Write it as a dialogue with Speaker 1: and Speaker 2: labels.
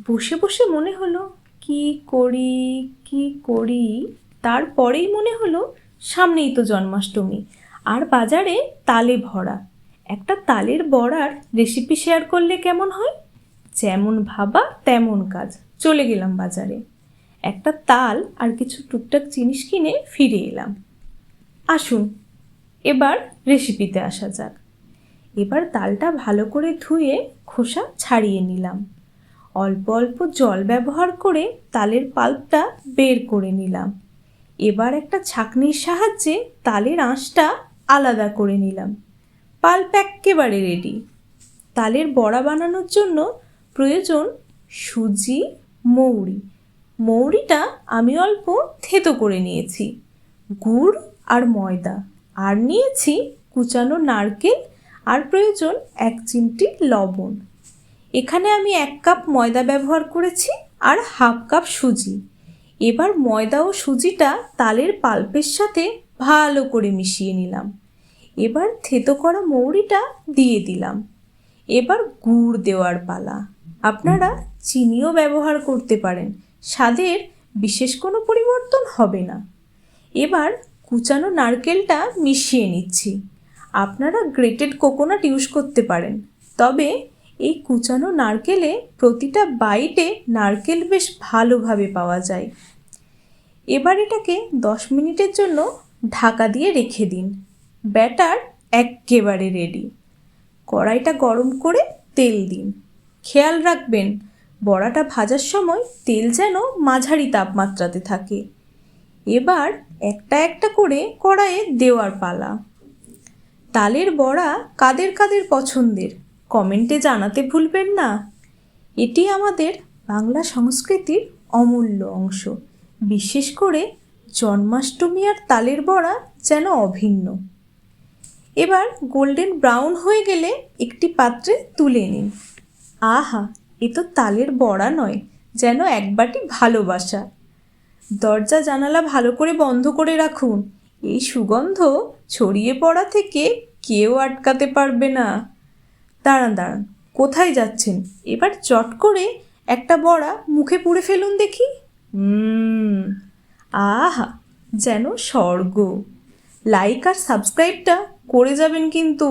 Speaker 1: বসে বসে মনে হলো কি করি কি করি। তারপরেই মনে হলো সামনেই তো জন্মাষ্টমী, আর বাজারে তালে ভরা। একটা তালের বড়ার রেসিপি শেয়ার করলে কেমন হয়? যেমন ভাবা তেমন কাজ। চলে গেলাম বাজারে, একটা তাল আর কিছু টুকটাক জিনিস কিনে ফিরে এলাম। আসুন এবার রেসিপিতে আসা যাক। এবার তালটা ভালো করে ধুয়ে খোসা ছাড়িয়ে নিলাম। অল্প অল্প জল ব্যবহার করে তালের পাল্পটা বের করে নিলাম। এবার একটা ছাঁকনির সাহায্যে তালের আঁশটা আলাদা করে নিলাম। পাল্প এক্কেবারে রেডি। তালের বড়া বানানোর জন্য প্রয়োজন সুজি, মৌরি। মৌরিটা আমি অল্প থেতো করে নিয়েছি, গুড় আর ময়দা, আর নিয়েছি কুচানো নারকেল, আর প্রয়োজন 1 চিমটি লবণ। এখানে আমি 1 কাপ ময়দা ব্যবহার করেছি আর হাফ কাপ সুজি। এবার ময়দা ও সুজিটা তালের পাল্পের সাথে ভালো করে মিশিয়ে নিলাম। এবার থেতো করা মৌরিটা দিয়ে দিলাম। এবার গুড় দেওয়ার পালা। আপনারা চিনিও ব্যবহার করতে পারেন, স্বাদের বিশেষ কোনো পরিবর্তন হবে না। এবার কুচানো নারকেলটা মিশিয়ে নিচ্ছি। আপনারা গ্রেটেড কোকোনাট ইউজ করতে পারেন, তবে এই কুচানো নারকেলে প্রতিটা বাইটে নারকেল বেশ ভালোভাবে পাওয়া যায়। এবার এটাকে 10 মিনিটের জন্য ঢাকা দিয়ে রেখে দিন। ব্যাটার এক্কেবারে রেডি। কড়াইটা গরম করে তেল দিন। খেয়াল রাখবেন বড়াটা ভাজার সময় তেল যেন মাঝারি তাপমাত্রাতে থাকে। এবার একটা একটা করে কড়াইয়ে দেওয়ার পালা। তালের বড়া কাদের কাদের পছন্দের কমেন্টে জানাতে ভুলবেন না। এটি আমাদের বাংলা সংস্কৃতির অমূল্য অংশ। বিশেষ করে জন্মাষ্টমী আর তালের বড়া যেন অভিন্ন। এবার গোল্ডেন ব্রাউন হয়ে গেলে একটি পাত্রে তুলে নিন। আহা, এ তো তালের বড়া নয়, যেন এক বাটি ভালোবাসা। দরজা জানালা ভালো করে বন্ধ করে রাখুন। এই সুগন্ধ ছড়িয়ে পড়া থেকে কেউ আটকাতে পারবে না। দাঁড়ান, কোথায় যাচ্ছেন? এবার চট করে একটা বড়া মুখে পুরে ফেলুন দেখি। আহা, যেন স্বর্গ। লাইক আর সাবস্ক্রাইবটা করে যাবেন কিন্তু।